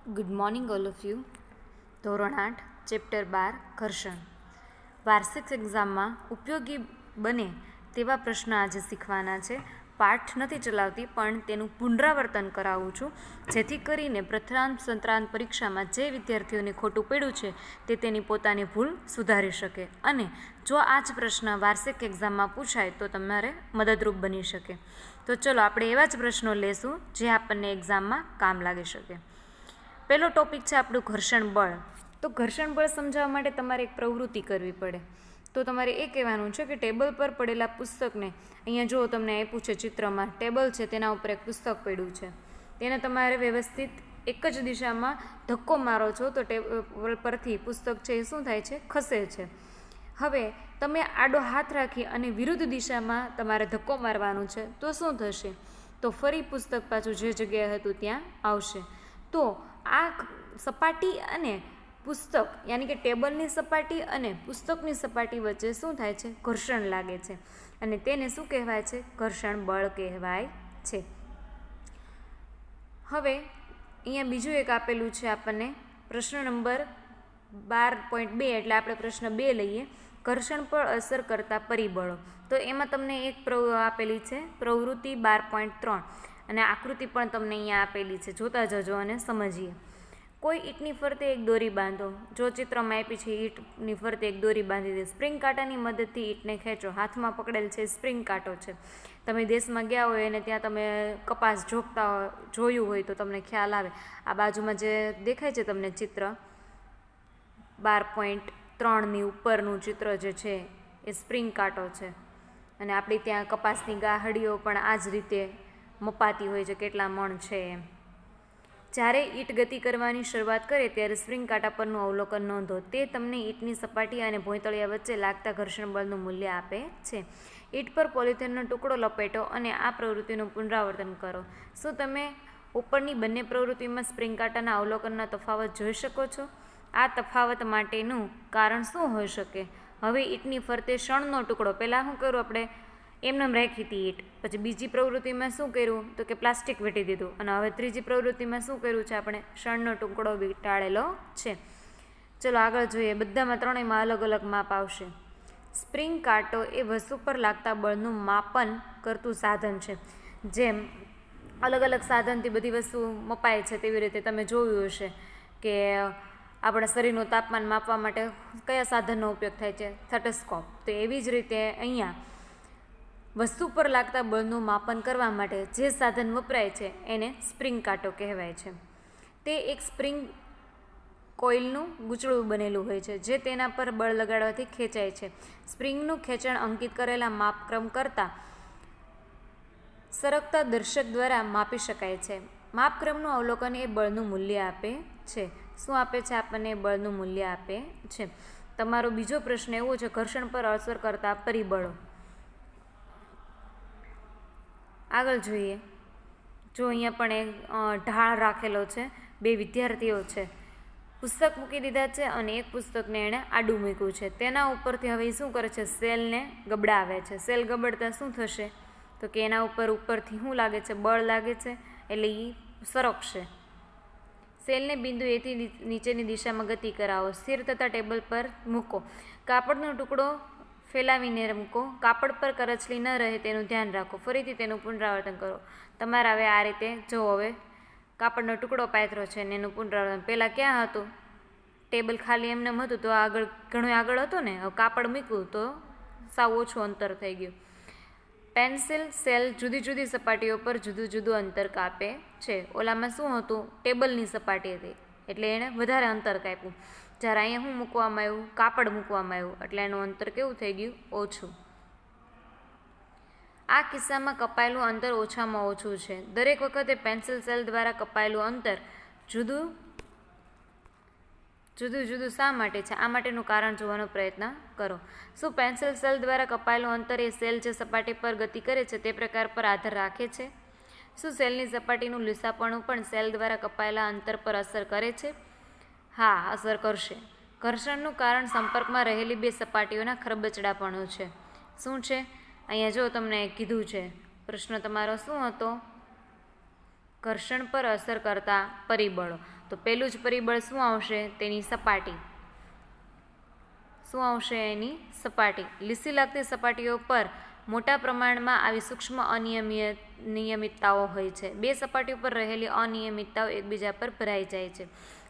Good morning all of you. ધોરણ 8 chapter 12 ઘર્ષણ. વાર્ષિક એક્ઝામમાં ઉપયોગી બને તેવા પ્રશ્ન આજે શીખવાના છે. પાઠ નથી ચલાવતી પણ તેનું પુનરાવર્તન કરાવું છું, જેથી કરીને પ્રથમાંત સત્રાંત પરીક્ષામાં જે વિદ્યાર્થીઓને ખોટું પડ્યું છે તે તેની પોતાની ભૂલ સુધારી શકે, અને જો આ જ પ્રશ્ન વાર્ષિક એક્ઝામમાં પૂછાય તો તમારે મદદરૂપ બની શકે. તો ચલો આપણે એવા જ પ્રશ્નો લેશું જે આપણને એક્ઝામમાં કામ લાગી શકે. પહેલો ટોપિક છે આપણું ઘર્ષણ બળ. તો ઘર્ષણ બળ સમજાવવા માટે તમારે એક પ્રવૃત્તિ કરવી પડે. તો તમારે એ કહેવાનું છે કે ટેબલ પર પડેલા પુસ્તકને, અહીંયા જો તમને આપ્યું છે ચિત્રમાં ટેબલ છે, તેના ઉપર એક પુસ્તક પડ્યું છે, તેને તમારે વ્યવસ્થિત એક જ દિશામાં ધક્કો મારો છો તો ટેબલ પરથી પુસ્તક છે એ શું થાય છે, ખસે છે. હવે તમે આડો હાથ રાખી અને વિરુદ્ધ દિશામાં તમારે ધક્કો મારવાનું છે તો શું થશે, તો ફરી પુસ્તક પાછું જે જગ્યાએ હતું ત્યાં આવશે. તો આ સપાટી અને પુસ્તક, યાની કે ટેબલની સપાટી અને પુસ્તકની સપાટી વચ્ચે શું થાય છે, ઘર્ષણ લાગે છે, અને તેને શું કહેવાય છે, ઘર્ષણ બળ કહેવાય છે. હવે અહીંયા બીજું એક આપેલું છે આપણને પ્રશ્ન નંબર 12.2, એટલે આપણે પ્રશ્ન 2 લઈએ, ઘર્ષણ પર અસર કરતા પરિબળો. તો એમાં તમને એક આપેલી છે પ્રવૃત્તિ 12.3, અને આકૃતિ પણ તમને અહીંયા આપેલી છે, જોતા જજો અને સમજીએ. કોઈ ઈંટની ફરતે એક દોરી બાંધો. જો ચિત્રમાં આપી છે ઈંટની ફરતે એક દોરી બાંધી દે. સ્પ્રિંગ કાંટાની મદદથી ઈંટને ખેંચો. હાથમાં પકડેલ છે સ્પ્રિંગ કાંટો છે. તમે દેશમાં ગયા હોય અને ત્યાં તમે કપાસ જોયું હોય તો તમને ખ્યાલ આવે. આ બાજુમાં જે દેખાય છે તમને ચિત્ર 12.3ની ઉપરનું ચિત્ર જે છે એ સ્પ્રિંગ કાંટો છે, અને આપણી ત્યાં કપાસની ગાહડીઓ પણ આ જ રીતે મપાતી હોય છે, કેટલા મણ છે એમ. જ્યારે ઈંટ ગતિ કરવાની શરૂઆત કરે ત્યારે સ્પ્રિંગ કાંટા પરનું અવલોકન નોંધો. તે તમને ઈંટની સપાટી અને ભોંયતળિયા વચ્ચે લાગતા ઘર્ષણ બળનું મૂલ્ય આપે છે. ઈંટ પર પોલિથીનનો ટુકડો લપેટો અને આ પ્રવૃત્તિનું પુનરાવર્તન કરો. શું તમે ઉપરની બંને પ્રવૃત્તિમાં સ્પ્રિંગ કાંટાના અવલોકનના તફાવત જોઈ શકો છો? આ તફાવત માટેનું કારણ શું હોઈ શકે? હવે ઈંટની ફરતે શણનો ટુકડો, પહેલાં શું કર્યું આપણે, એમને રાખી હતી ઈંટ, પછી બીજી પ્રવૃત્તિમાં શું કર્યું તો કે પ્લાસ્ટિક વેટી દીધું, અને હવે ત્રીજી પ્રવૃત્તિમાં શું કર્યું છે, આપણે શણનો ટુકડો વીંટાળેલો છે. ચલો આગળ જોઈએ. બધામાં ત્રણેયમાં અલગ અલગ માપ આવશે. સ્પ્રિંગ કાંટો એ વસ્તુ પર લાગતા બળનું માપન કરતું સાધન છે. જેમ અલગ અલગ સાધનથી બધી વસ્તુ મપાય છે, તેવી રીતે તમે જોયું હશે કે આપણા શરીરનું તાપમાન માપવા માટે કયા સાધનનો ઉપયોગ થાય છે, થર્મોસ્કોપ. તો એવી જ રીતે અહીંયા વસ્તુ પર લાગતા બળનું માપન કરવા માટે જે સાધન વપરાય છે એને સ્પ્રિંગ કાંટો કહેવાય છે. તે એક સ્પ્રિંગ કોઇલનું ગૂંચળું બનેલું હોય છે, જે તેના પર બળ લગાડવાથી ખેંચાય છે. સ્પ્રિંગનું ખેંચાણ અંકિત કરેલા માપક્રમ કરતાં સરકતા દર્શક દ્વારા માપી શકાય છે. માપક્રમનું અવલોકન એ બળનું મૂલ્ય આપે છે. શું આપે છે આપણને? બળનું મૂલ્ય આપે છે. તમારો બીજો પ્રશ્ન એવો છે, ઘર્ષણ પર અસર કરતા પરિબળો. આગળ જોઈએ. જો અહીંયા પણ એક ઢાળ રાખેલો છે, બે વિદ્યાર્થીઓ છે, પુસ્તક મૂકી દીધા છે અને એક પુસ્તકને એણે આડું મૂક્યું છે. તેના ઉપરથી હવે શું કરે છે, સેલને ગબડાવે છે. સેલ ગબડતા શું થશે, તો કે એના ઉપરથી શું લાગે છે, બળ લાગે છે, એટલે એ સરકશે. સેલને બિંદુ એથી નીચેની દિશામાં ગતિ કરાવો. સ્થિર થતા ટેબલ પર મૂકો. કાપડનો ટુકડો ફેલાવીને મૂકો. કાપડ પર કરચલી ન રહે તેનું ધ્યાન રાખો. ફરીથી તેનું પુનરાવર્તન કરો. તમારે હવે આ રીતે જો હવે કાપડનો ટુકડો પાથરો છે ને એનું પુનરાવર્તન. પહેલાં ક્યાં હતું, ટેબલ ખાલી એમને હતું તો આગળ ઘણું આગળ હતું ને, હવે કાપડ મૂક્યું તો સાવ ઓછું અંતર થઈ ગયું. પેન્સિલ સેલ જુદી જુદી સપાટીઓ પર જુદું જુદું અંતર કાપે છે. ઓલામાં શું હતું, ટેબલની સપાટી હતી એટલે એણે વધારે અંતર કાપ્યું. જ્યારે અહીંયા શું મૂકવામાં આવ્યું, કાપડ મૂકવામાં આવ્યું, એટલે એનું અંતર કેવું થઈ ગયું, ઓછું. આ કિસ્સામાં કપાયેલું અંતર ઓછામાં ઓછું છે. દરેક વખતે પેન્સિલ સેલ દ્વારા કપાયેલું અંતર જુદું જુદું શા માટે છે, આ માટેનું કારણ જોવાનો પ્રયત્ન કરો. શું પેન્સિલ સેલ દ્વારા કપાયેલું અંતર એ સેલ જે સપાટી પર ગતિ કરે છે તે પ્રકાર પર આધાર રાખે છે? શું સેલની સપાટીનું લીસાપણું પણ સેલ દ્વારા કપાયેલા અંતર પર અસર કરે છે? હા, અસર કરશે. ઘર્ષણનું કારણ સંપર્કમાં રહેલી બે સપાટીઓના ખરબચડાપણું છે. શું છે, અહીંયા જો તમને કીધું છે, પ્રશ્ન તમારો શું હતો, ઘર્ષણ પર અસર કરતા પરિબળો. તો પહેલું જ પરિબળ શું આવશે? તેની સપાટી. શું આવશે? એની સપાટી. લીસી લાગતી સપાટીઓ પર મોટા પ્રમાણમાં આવી સૂક્ષ્મ નિયમિતતાઓ હોય છે. બે સપાટીઓ પર રહેલી અનિયમિતતાઓ એકબીજા પર ભરાઈ જાય છે.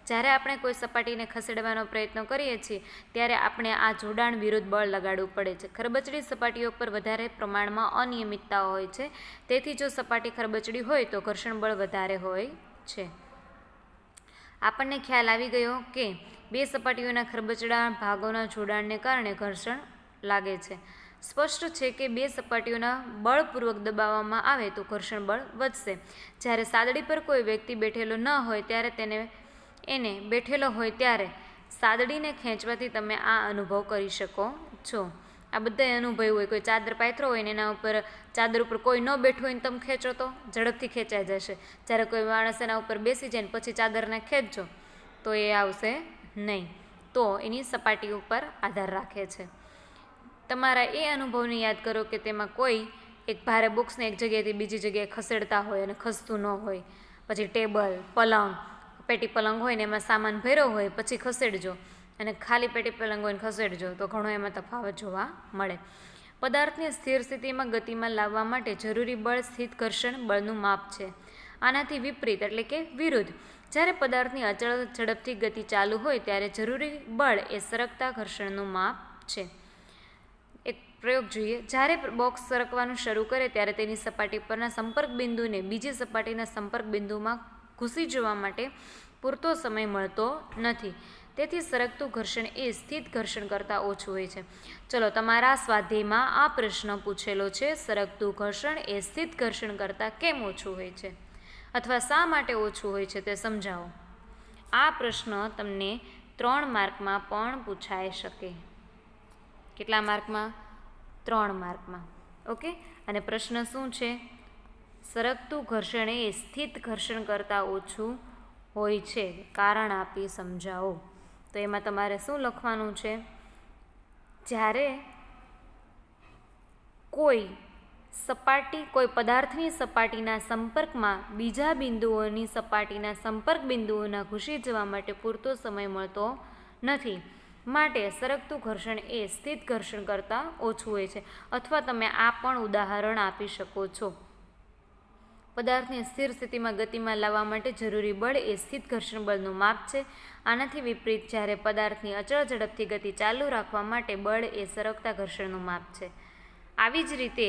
જ્યારે આપણે કોઈ સપાટીને ખસેડવાનો પ્રયત્ન કરીએ છીએ ત્યારે આપણે આ જોડાણ વિરુદ્ધ બળ લગાડવું પડે છે. ખરબચડી સપાટીઓ પર વધારે પ્રમાણમાં અનિયમિતતાઓ હોય છે. તેથી જો સપાટી ખરબચડી હોય તો ઘર્ષણ બળ વધારે હોય છે. આપણને ખ્યાલ આવી ગયો કે બે સપાટીઓના ખરબચડા ભાગોના જોડાણને કારણે ઘર્ષણ લાગે છે. સ્પષ્ટ છે કે બે સપાટીઓના બળપૂર્વક દબાવવામાં આવે તો ઘર્ષણ બળ વધશે. જ્યારે સાદડી પર કોઈ વ્યક્તિ બેઠેલો ન હોય ત્યારે એને બેઠેલો હોય ત્યારે સાદડીને ખેંચવાથી તમે આ અનુભવ કરી શકો છો. આ બધા અનુભવ હોય. કોઈ ચાદર પાથરો હોય ને એના ઉપર ચાદર ઉપર કોઈ ન બેઠું હોય ને તમે ખેંચો તો ઝડપથી ખેંચાઈ જશે. જ્યારે કોઈ માણસ એના ઉપર બેસી જાય ને પછી ચાદરને ખેંચજો તો એ આવશે નહીં. તો એની સપાટી ઉપર આધાર રાખે છે. તમારા એ અનુભવને યાદ કરો કે તેમાં કોઈ એક ભારે બોક્સને એક જગ્યાએથી બીજી જગ્યાએ ખસેડતા હોય અને ખસતું ન હોય. પછી ટેબલ, પલંગ, પેટી પલંગ હોય ને એમાં સામાન ભર્યો હોય પછી ખસેડજો અને ખાલી પેટી પલંગ હોય ને ખસેડજો તો ઘણો એમાં તફાવત જોવા મળે. પદાર્થને સ્થિર સ્થિતિમાં ગતિમાં લાવવા માટે જરૂરી બળ સ્થિત ઘર્ષણ બળનું માપ છે. આનાથી વિપરીત એટલે કે વિરુદ્ધ, જ્યારે પદાર્થની અચળ ઝડપથી ગતિ ચાલુ હોય ત્યારે જરૂરી બળ એ સરકતા ઘર્ષણનું માપ છે. એક પ્રયોગ જોઈએ. જ્યારે બોક્સ સરકવાનું શરૂ કરે ત્યારે તેની સપાટી પરના સંપર્ક બિંદુને બીજી સપાટીના સંપર્ક બિંદુમાં ઘૂસી જવા માટે પૂરતો સમય મળતો નથી. તેથી સરકતું ઘર્ષણ એ સ્થિત ઘર્ષણ કરતાં ઓછું હોય છે. ચલો, તમારા સ્વાધ્યાયમાં આ પ્રશ્ન પૂછેલો છે, સરકતું ઘર્ષણ એ સ્થિત ઘર્ષણ કરતાં કેમ ઓછું હોય છે અથવા શા માટે ઓછું હોય છે તે સમજાવો. આ પ્રશ્ન તમને 3 માર્કમાં પણ પૂછાઈ શકે. કેટલા માર્કમાં? 3 માર્કમાં. ઓકે. અને પ્રશ્ન શું છે? સરકતું ઘર્ષણ એ સ્થિત ઘર્ષણ કરતાં ઓછું હોય છે, કારણ આપી સમજાવો. તો એમાં તમારે શું લખવાનું છે? જ્યારે કોઈ પદાર્થની સપાટીના સંપર્કમાં બીજા બિંદુઓની સપાટીના સંપર્ક બિંદુઓના ઘૂસી જવા માટે પૂરતો સમય મળતો નથી, માટે સરકતું ઘર્ષણ એ સ્થિત ઘર્ષણ કરતાં ઓછું હોય છે. અથવા તમે આ પણ ઉદાહરણ આપી શકો છો. પદાર્થને સ્થિર સ્થિતિમાં ગતિમાં લાવવા માટે જરૂરી બળ એ સ્થિત ઘર્ષણ બળનું માપ છે. આનાથી વિપરીત, જ્યારે પદાર્થની અચળ ઝડપથી ગતિ ચાલુ રાખવા માટે બળ એ સરકતા ઘર્ષણનું માપ છે. આવી જ રીતે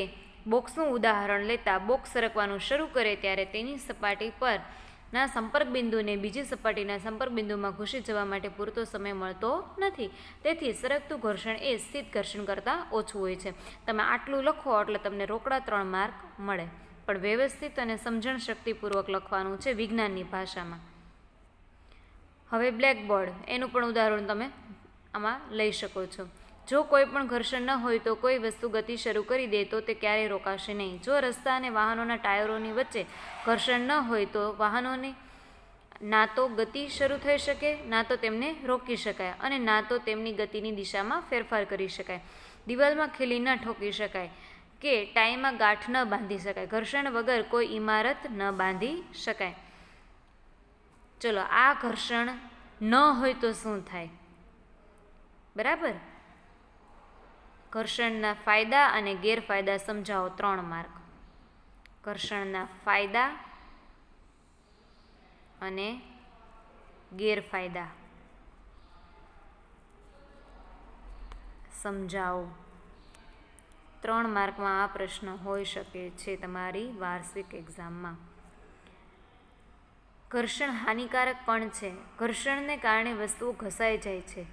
બોક્સનું ઉદાહરણ લેતા બોક્સ સરકવાનું શરૂ કરે ત્યારે તેની સપાટી પરના સંપર્ક બિંદુને બીજી સપાટીના સંપર્ક બિંદુમાં ઘૂસી જવા માટે પૂરતો સમય મળતો નથી. તેથી સરકતું ઘર્ષણ એ સ્થિત ઘર્ષણ કરતાં ઓછું હોય છે. તમે આટલું લખો એટલે તમને રોકડા 3 માર્ક મળે, પણ વ્યવસ્થિત અને સમજણ શક્તિપૂર્વક લખવાનું છે વિજ્ઞાનની ભાષામાં. હવે બ્લેકબોર્ડ, એનું પણ ઉદાહરણ તમે આમાં લઈ શકો છો. જો કોઈ પણ ઘર્ષણ ન હોય તો કોઈ વસ્તુ ગતિ શરૂ કરી દે તો તે ક્યારેય રોકાશે નહીં. જો રસ્તા અને વાહનોના ટાયરોની વચ્ચે ઘર્ષણ ન હોય તો વાહનોની ના તો ગતિ શરૂ થઈ શકે, ના તો તેમને રોકી શકાય અને ના તો તેમની ગતિની દિશામાં ફેરફાર કરી શકાય. દિવાલમાં ખીલી ન ઠોકી શકાય કે ટાઈમાં ગાંઠ ન બાંધી શકાય. ઘર્ષણ વગર કોઈ ઇમારત ન બાંધી શકાય. ચલો, આ ઘર્ષણ ન હોય તો શું થાય? બરાબર. ઘર્ષણના ફાયદા અને ગેરફાયદા સમજાવો. 3 માર્ક. ઘર્ષણના ફાયદા અને ગેરફાયદા સમજાવો. 3 માર્કમાં આ પ્રશ્ન હોઈ શકે છે તમારી વાર્ષિક એક્ઝામમાં. ઘર્ષણ હાનિકારક પણ છે. ઘર્ષણને કારણે વસ્તુઓ ઘસાઈ જાય છે.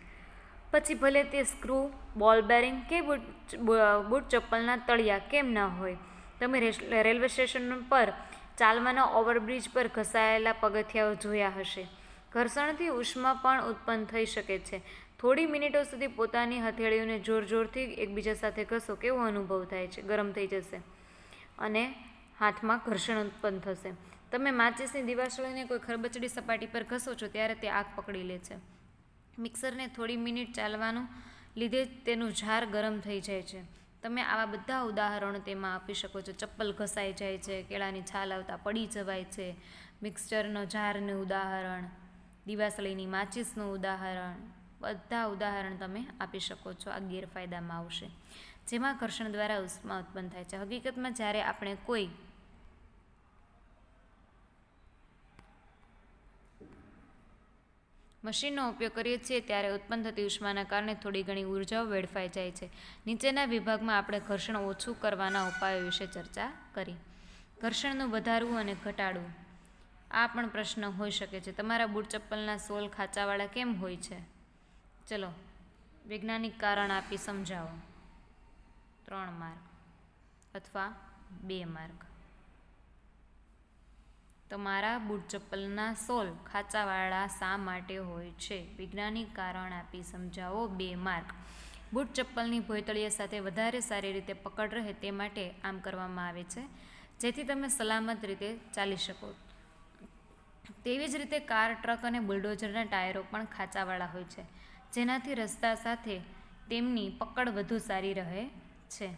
પછી ભલે તે સ્ક્રૂ, બોલ બેરિંગ કે બૂટ ચપ્પલના તળિયા કેમ ન હોય. તમે રેલવે સ્ટેશન પર ચાલવાના ઓવરબ્રિજ પર ઘસાયેલા પગથિયાઓ જોયા હશે. ઘર્ષણથી ઉષ્મા પણ ઉત્પન્ન થઈ શકે છે. થોડી મિનિટો સુધી પોતાની હથેળીઓને જોરથી એકબીજા સાથે ઘસો, કેવો અનુભવ થાય છે? ગરમ થઈ જશે અને હાથમાં ઘર્ષણ ઉત્પન્ન થશે. તમે માચિસની દિવાસળીને કોઈ ખરબચડી સપાટી પર ઘસો છો ત્યારે તે આગ પકડી લે છે. મિક્સરને થોડી મિનિટ ચાલવાનું લીધે તેનું ઝાર ગરમ થઈ જાય છે. તમે આવા બધા ઉદાહરણો તેમાં આપી શકો છો. ચપ્પલ ઘસાઈ જાય છે, કેળાની છાલ આવતા પડી જવાય છે, મિક્સચરનો ઝારનું ઉદાહરણ, દિવાસળીની માચીસનું ઉદાહરણ, બધા ઉદાહરણ તમે આપી શકો છો. આ ગેરફાયદામાં આવશે, જેમાં ઘર્ષણ દ્વારા ઉષ્મા ઉત્પન્ન થાય છે. હકીકતમાં જ્યારે આપણે કોઈ મશીનનો ઉપયોગ કરીએ છીએ ત્યારે ઉત્પન્ન થતી ઉષ્માના કારણે થોડી ઘણી ઉર્જાઓ વેડફાઈ જાય છે. નીચેના વિભાગમાં આપણે ઘર્ષણ ઓછું કરવાના ઉપાયો વિશે ચર્ચા કરી. ઘર્ષણનું વધારવું અને ઘટાડવું, આ પણ પ્રશ્ન હોઈ શકે છે. તમારા બૂટ ચપ્પલના સોલ ખાંચાવાળા કેમ હોય છે? ચલો વૈજ્ઞાનિક કારણ આપી સમજાવો. 3 માર્ક અથવા 2 માર્ક. તમારા બૂટ ચપ્પલના સોલ ખાંચાવાળા શા માટે હોય છે? વૈજ્ઞાનિક કારણ આપી સમજાવો. 2 માર્ક. બૂટ ચપ્પલની ભોંયતળિયા સાથે વધારે સારી રીતે પકડ રહે તે માટે આમ કરવામાં આવે છે, જેથી તમે સલામત રીતે ચાલી શકો. તેવી જ રીતે કાર, ટ્રક અને બુલડોઝરના ટાયરો પણ ખાંચાવાળા હોય છે, જેનાથી રસ્તા સાથે તેમની પકડ વધુ સારી રહે છે.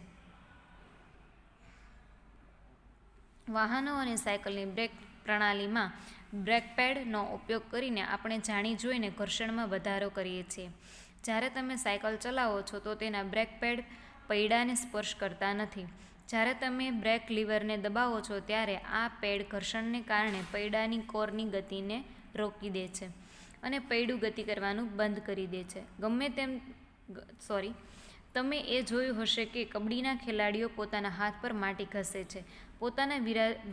વાહનો અને સાયકલની બ્રેક પ્રણાલીમાં બ્રેક પેડનો ઉપયોગ કરીને આપણે જાણી જોઈને ઘર્ષણમાં વધારો કરીએ છીએ. જ્યારે તમે સાયકલ ચલાવો છો તો તેના બ્રેક પેડ પૈડાને સ્પર્શ કરતા નથી. જ્યારે તમે બ્રેક લીવરને દબાવો છો ત્યારે આ પેડ ઘર્ષણને કારણે પૈડાની કોરની ગતિને રોકી દે છે અને પૈડું ગતિ કરવાનું બંધ કરી દે છે. તમે એ જોયું હશે કે કબડ્ડીના ખેલાડીઓ પોતાના હાથ પર માટી ઘસે છે, પોતાના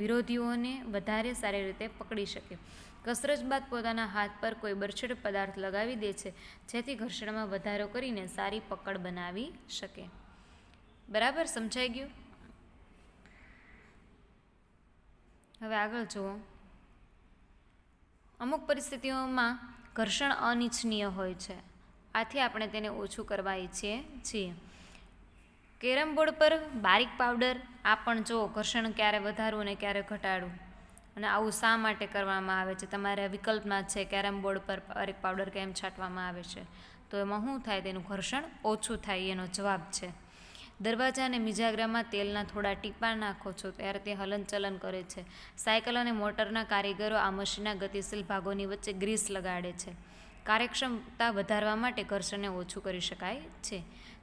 વિરોધીઓને વધારે સારી રીતે પકડી શકે. કસરત બાદ પોતાના હાથ પર કોઈ બરછટ પદાર્થ લગાવી દે છે, જેથી ઘર્ષણમાં વધારો કરીને સારી પકડ બનાવી શકે. બરાબર સમજાઈ ગયું? હવે આગળ જુઓ. અમુક પરિસ્થિતિઓમાં ઘર્ષણ અનિચ્છનીય હોય છે, આથી આપણે તેને ઓછું કરવા ઈચ્છીએ છીએ. કેરમ બોર્ડ પર બારીક પાવડર, આ પણ જુઓ ઘર્ષણ ક્યારે વધારવું અને ક્યારે ઘટાડવું, અને આવું શા માટે કરવામાં આવે છે. તમારે વિકલ્પમાં છે કેરમ બોર્ડ પર બારીક પાવડર કેમ છાંટવામાં આવે છે, તો એમાં શું થાય? તેનું ઘર્ષણ ઓછું થાય, એનો જવાબ છે. દરવાજા અને મિજાગરામાં તેલના થોડા ટીપાં નાખો છો ત્યારે તે હલનચલન કરે છે. સાયકલ અને મોટરના કારીગરો આ મશીનના ગતિશીલ ભાગોની વચ્ચે ગ્રીસ લગાડે છે. કાર્યક્ષમતા વધારવા માટે ઘર્ષણને ઓછું કરી શકાય છે.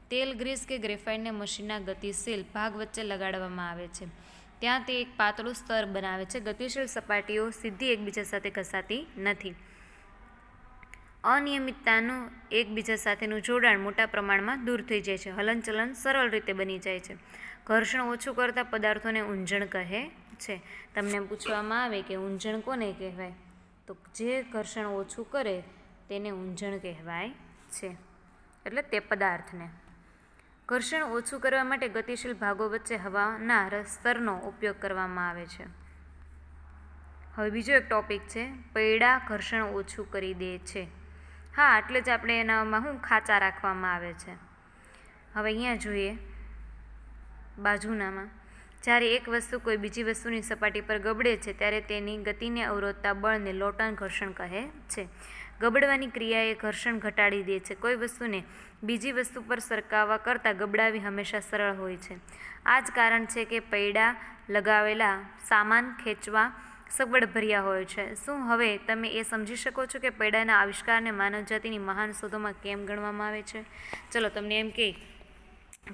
તેલ, ગ્રીસ કે ગ્રેફાઇટને મશીનના ગતિશીલ ભાગ વચ્ચે લગાડવામાં આવે છે. ત્યાં તે એક પાતળું સ્તર બનાવે છે. ગતિશીલ સપાટીઓ સીધી એકબીજા સાથે ઘસાતી નથી. અનિયમિતતાનું એકબીજા સાથેનું જોડાણ મોટા પ્રમાણમાં દૂર થઈ જાય છે. હલનચલન સરળ રીતે બની જાય છે. ઘર્ષણ ઓછું કરતા પદાર્થોને ઊંજણ કહે છે. તમને પૂછવામાં આવે કે ઊંજણ કોને કહેવાય, તો જે ઘર્ષણ ઓછું કરે તેને ઊંજણ કહેવાય છે, એટલે તે પદાર્થને. ઘર્ષણ ઓછું કરવા માટે ગતિશીલ ભાગો વચ્ચે હવાના સ્તરનો ઉપયોગ કરવામાં આવે છે. હવે બીજો એક ટોપિક છે, પૈડા ઘર્ષણ ઓછું કરી દે છે. હા, એટલે જ આપણે એનામાં ખાંચા રાખવામાં આવે છે. હવે અહીંયા જોઈએ બાજુનામાં, જ્યારે એક વસ્તુ કોઈ બીજી વસ્તુની સપાટી પર ગબડે છે ત્યારે તેની ગતિને અવરોધતા બળને લોટન ઘર્ષણ કહે છે. ગબડવાની ક્રિયા એ ઘર્ષણ ઘટાડી દે છે. કોઈ વસ્તુને બીજી વસ્તુ પર સરકાવવા કરતાં ગબડાવી હંમેશા સરળ હોય છે. આ જ કારણ છે કે પૈડા લગાવેલા સામાન ખેંચવા સગવડભર્યા હોય છે. શું હવે તમે એ સમજી શકો છો કે પૈડાના આવિષ્કારને માનવજાતિની મહાન શોધોમાં કેમ ગણવામાં આવે છે? ચલો તમને એમ કે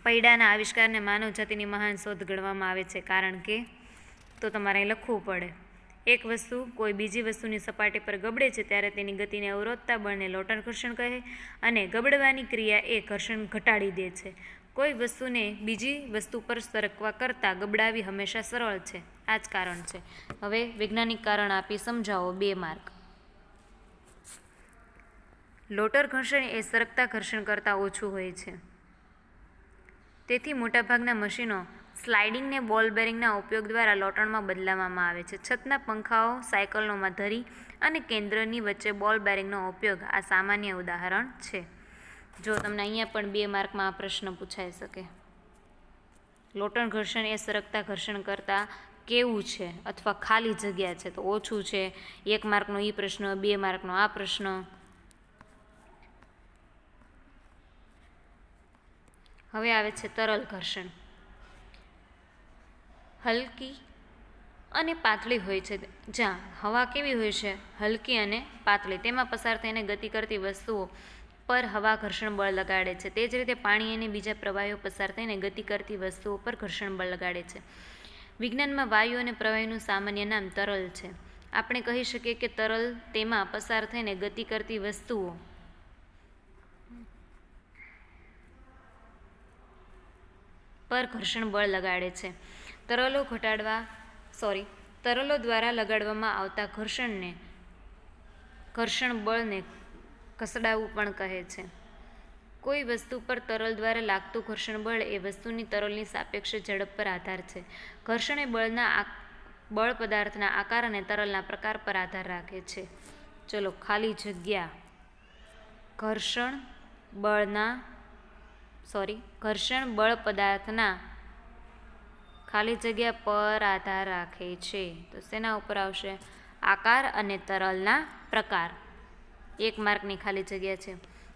પૈડાના આવિષ્કારને માનવજાતિની મહાન શોધ ગણવામાં આવે છે, કારણ કે તો તમારે અહીં લખવું પડે. એક વસ્તુ કોઈ બીજી વસ્તુની સપાટી પર ગબડે છે ત્યારે તેની ગતિને અવરોધતા બળને લોટન ઘર્ષણ કહે, અને ગબડવાની ક્રિયા એ ઘર્ષણ ઘટાડી દે છે. કોઈ વસ્તુને બીજી વસ્તુ પર સરકવા કરતાં ગબડાવી હંમેશા સરળ છે. આ જ કારણ છે. હવે વૈજ્ઞાનિક કારણ આપી સમજાવો. 2 માર્ક. લોટર ઘર્ષણ એ સરકતા ઘર્ષણ કરતાં ઓછું હોય છે. તેથી મોટાભાગના મશીનો સ્લાઇડિંગને બોલ બેરિંગના ઉપયોગ દ્વારા લોટણમાં બદલાવવામાં આવે છે. છતના પંખાઓ, સાયકલોમાં ધરી અને કેન્દ્રની વચ્ચે બોલ બેરિંગનો ઉપયોગ આ સામાન્ય ઉદાહરણ છે. જો તમને અહીંયા પણ 2 માર્કમાં આ પ્રશ્ન પૂછાઈ શકે. લોટણ ઘર્ષણ એ સરકતા ઘર્ષણ કરતાં કેવું છે અથવા ખાલી જગ્યા છે, તો ઓછું છે. 1 માર્કનો એ પ્રશ્ન, 2 માર્કનો આ પ્રશ્ન. હવે આવે છે તરલ ઘર્ષણ. હલકી અને પાતળી હોય છે. જ્યાં હવા કેવી હોય છે? હલકી અને પાતળી. તેમાં પસાર થઈને ગતિ કરતી વસ્તુઓ પર હવા ઘર્ષણ બળ લગાડે છે. તે જ રીતે પાણી અને બીજા પ્રવાહીઓ પસાર થઈને ગતિ કરતી વસ્તુઓ પર ઘર્ષણ બળ લગાડે છે. વિજ્ઞાનમાં વાયુ અને પ્રવાહીનું સામાન્ય નામ તરલ છે. આપણે કહી શકીએ કે તરલ તેમાં પસાર થઈને ગતિ કરતી વસ્તુઓ પર ઘર્ષણ બળ લગાડે છે. તરલો દ્વારા લગાડવામાં આવતા ઘર્ષણ બળને ઘસડાવું પણ કહે છે. કોઈ વસ્તુ પર તરલ દ્વારા લાગતું ઘર્ષણ બળ એ વસ્તુની તરલની સાપેક્ષ ઝડપ પર આધાર છે. ઘર્ષણ એ બળ પદાર્થના આકાર અને તરલના પ્રકાર પર આધાર રાખે છે. ચલો ખાલી જગ્યા ઘર્ષણ બળ પદાર્થના ખાલી જગ્યા પર આધાર રાખે છે. તો શેના ઉપર આવશે? આકાર અને તરલના પ્રકાર. 1 માર્કની ખાલી જગ્યા છે.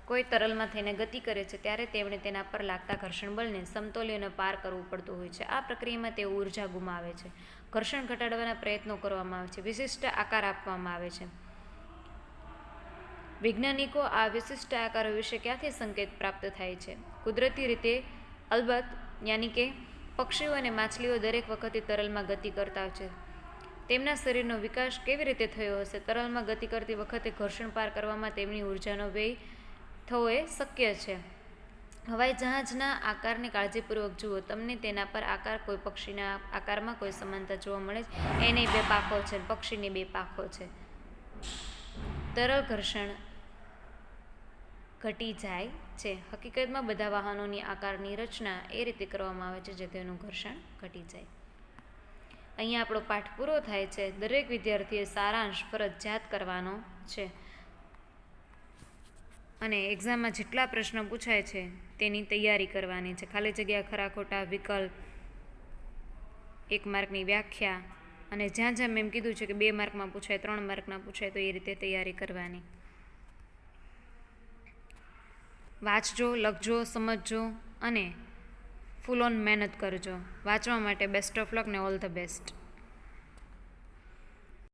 કોઈ તરલમાં થઈને ગતિ કરે છે ત્યારે તેમણે તેના પર લાગતા ઘર્ષણ બળને સમતોલ્યને પાર કરવું પડતું હોય છે. આ પ્રક્રિયામાં તેઓ ઉર્જા ગુમાવે છે. ઘર્ષણ ઘટાડવાના પ્રયત્નો કરવામાં આવે છે. વિશિષ્ટ આકાર આપવામાં આવે છે. વૈજ્ઞાનિકો આ વિશિષ્ટ આકારો વિશે ક્યાંથી સંકેત પ્રાપ્ત થાય છે? કુદરતી રીતે, અલબત્ત, યાની કે પક્ષીઓ અને માછલીઓ દરેક વખતે તરલમાં ગતિ કરતા હોય છે. તેમના શરીરનો વિકાસ કેવી રીતે થયો હશે? તરલમાં ગતિ કરતી વખતે ઘર્ષણ પાર કરવામાં તેમની ઉર્જાનો વ્યય થવો એ શક્ય છે. હવાઈ જહાજના આકારને કાળજીપૂર્વક જુઓ. તમને તેના પર કોઈ પક્ષીના આકારમાં કોઈ સમાનતા જોવા મળે છે? એની 2 પાંખો છે, પક્ષીની 2 પાંખો છે. તરલ ઘર્ષણ ઘટી જાય છે. હકીકતમાં બધા વાહનોની આકારની રચના એ રીતે કરવામાં આવે છે જે તેનું ઘર્ષણ ઘટી જાય. અહીંયા આપણો પાઠ પૂરો થાય છે. દરેક વિદ્યાર્થીએ સારાંશ ફરજિયાત કરવાનો છે અને એક્ઝામમાં જેટલા પ્રશ્નો પૂછાય છે તેની તૈયારી કરવાની છે. ખાલી જગ્યા, ખરા ખોટા, વિકલ્પ, 1 માર્કની વ્યાખ્યા અને જ્યાં મેં કીધું છે કે 2 માર્કમાં પૂછાય, 3 માર્કના પૂછાય, તો એ રીતે તૈયારી કરવાની. વાંચજો, લખજો, સમજજો અને ફૂલ ઓન મહેનત કરજો. વાંચવા માટે બેસ્ટ ઓફ લક ને ઓલ ધ બેસ્ટ.